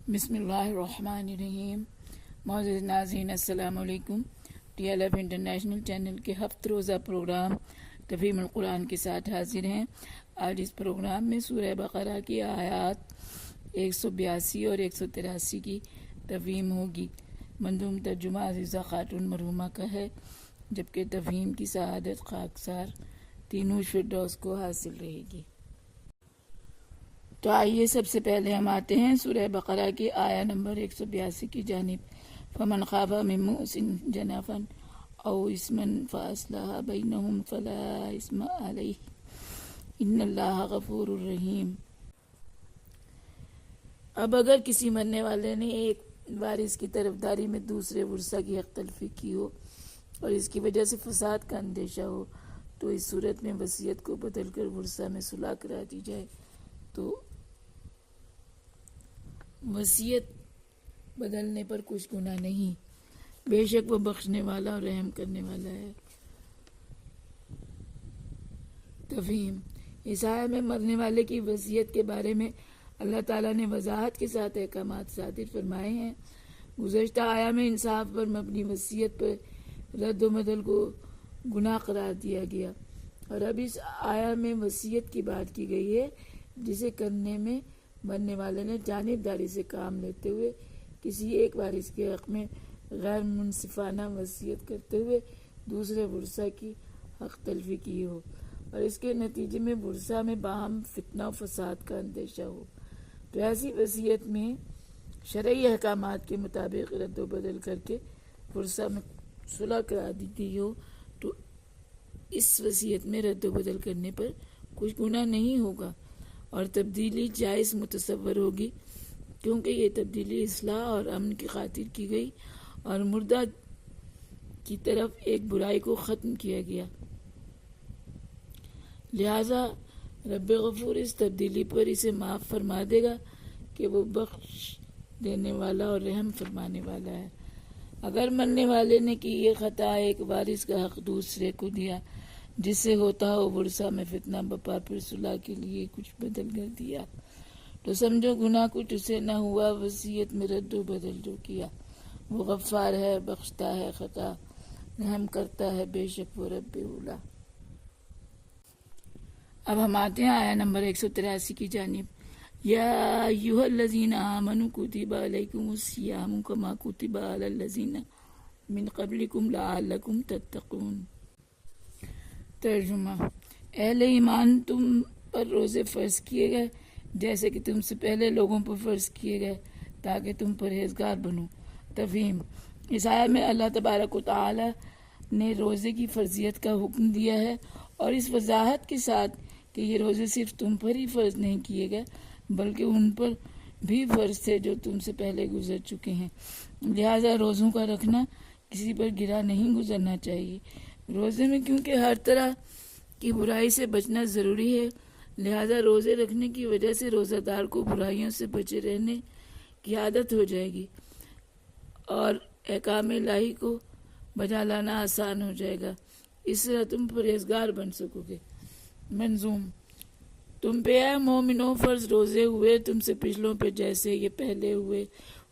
بسم اللہ الرحمن الرحیم۔ معزز ناظرین السلام علیکم۔ T L F international channel کے ہفتہ روزہ پروگرام تفہیم القرآن کے ساتھ حاضر ہیں۔ آج اس پروگرام میں سورہ بقرہ کی آیات 182 اور 183 کی تفہیم ہوگی۔ منظوم ترجمہ عزیزہ خاتون مرحومہ کا ہے، جبکہ تفہیم کی سعادت خاکسار تینوش فردوس کو حاصل رہے گی۔ تو آئیے سب سے پہلے ہم آتے ہیں سورہ بقرہ کی آیا نمبر 182 کی جانب۔ فمن خاف من موصٍ جنفا او اثما فاصلح بینہم فلا اثم علیہ ان اللہ غفور رحیم۔ اب اگر کسی مرنے والے نے ایک وارث کی طرفداری میں دوسرے ورثہ کی حق تلفی کی ہو اور اس کی وجہ سے فساد کا اندیشہ ہو تو اس صورت میں وصیت کو بدل کر ورثہ میں صلح کرا دی جائے تو وصیت بدلنے پر کچھ گناہ نہیں، بے شک وہ بخشنے والا اور رحم کرنے والا ہے۔ تفہیم: اس آیہ میں مرنے والے کی وصیت کے بارے میں اللہ تعالیٰ نے وضاحت کے ساتھ احکامات صادر فرمائے ہیں۔ گزشتہ آیہ میں انصاف پر مبنی وصیت پر رد و بدل کو گناہ قرار دیا گیا، اور اب اس آیہ میں وصیت کی بات کی گئی ہے جسے کرنے میں مرنے والے نے جانبداری سے کام لیتے ہوئے کسی ایک وارث کے حق میں غیر منصفانہ وصیت کرتے ہوئے دوسرے ورثہ کی حق تلفی کی ہو اور اس کے نتیجے میں ورثہ میں باہم فتنہ و فساد کا اندیشہ ہو، تو ایسی وصیت میں شرعی احکامات کے مطابق رد و بدل کر کے ورثہ میں صلح کرا دی گئی ہو تو اس وصیت میں رد و بدل کرنے پر کچھ گناہ نہیں ہوگا اور تبدیلی جائز متصور ہوگی، کیونکہ یہ تبدیلی اصلاح اور امن کی خاطر کی گئی اور مردہ کی طرف ایک برائی کو ختم کیا گیا۔ لہذا رب غفور اس تبدیلی پر اسے معاف فرما دے گا کہ وہ بخش دینے والا اور رحم فرمانے والا ہے۔ اگر مرنے والے نے کی یہ خطا ایک وارث کا حق دوسرے کو دیا جس سے ہوتا ہو ورثہ میں فتنہ بپا، پھر صلح کے لیے کچھ بدل کر دیا تو سمجھو گناہ کچھ اسے نہ ہوا، وصیت میں رد و بدل جو کیا۔ وہ غفار ہے، بخشتا ہے خطا، رحم کرتا ہے، بے شک وہ رب اولا۔ اب ہم آتے ہیں آیا نمبر 183 کی جانب۔ یا ایھا الذین آمنوا کتب علیکم الصیام کما کتب علی الذین من قبلکم لعلکم تتقون۔ ترجمہ: اہل ایمان، تم پر روزے فرض کیے گئے جیسے کہ تم سے پہلے لوگوں پر فرض کیے گئے تاکہ تم پرہیزگار بنو۔ تفہیم: اس آیت میں اللہ تبارک و تعالی نے روزے کی فرضیت کا حکم دیا ہے اور اس وضاحت کے ساتھ کہ یہ روزے صرف تم پر ہی فرض نہیں کیے گئے بلکہ ان پر بھی فرض تھے جو تم سے پہلے گزر چکے ہیں، لہٰذا روزوں کا رکھنا کسی پر گرا نہیں گزرنا چاہیے۔ روزے میں کیونکہ ہر طرح کی برائی سے بچنا ضروری ہے، لہذا روزے رکھنے کی وجہ سے روزہ دار کو برائیوں سے بچے رہنے کی عادت ہو جائے گی اور احکام الہی کو بجا لانا آسان ہو جائے گا، اس طرح تم پرہیزگار بن سکو گے۔ منظوم: تم پہ اے مومنو فرض روزے ہوئے تم سے پچھلوں پہ جیسے یہ پہلے ہوئے،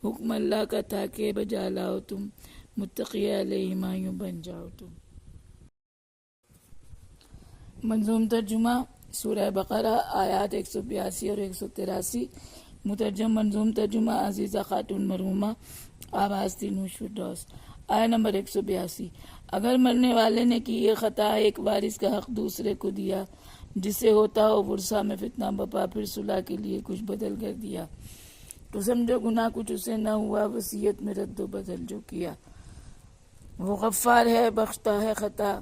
حکم اللہ کا تھا کہ بجا لاؤ تم، متقی علیہ مایوں بن جاؤ تم۔ منظوم ترجمہ سورہ بقرہ آیات 182 اور 183۔ مترجم منظوم ترجمہ عزیزہ خاتون مرحومہ، آواز تینوش فردوس۔ آیہ نمبر 182۔ اگر مرنے والے نے کی یہ خطا ایک وارث کا حق دوسرے کو دیا جس سے ہوتا ہو ورثہ میں فتنہ بپا، پھر صلح کے لیے کچھ بدل کر دیا تو سمجھو گناہ کچھ اسے نہ ہوا، وصیت میں رد و بدل جو کیا۔ وہ غفار ہے، بخشتا ہے خطا،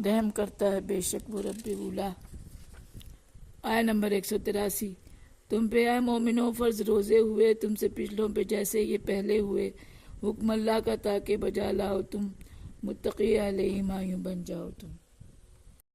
رحم کرتا ہے، بے شک وہ رب اولا۔ آیہ نمبر 183۔ تم پہ اے مومنو فرض روزے ہوئے تم سے پچھلوں پہ جیسے یہ پہلے ہوئے، حکم اللہ کا تھا کہ بجا لاؤ تم، متقی علیہ مایوں بن جاؤ تم۔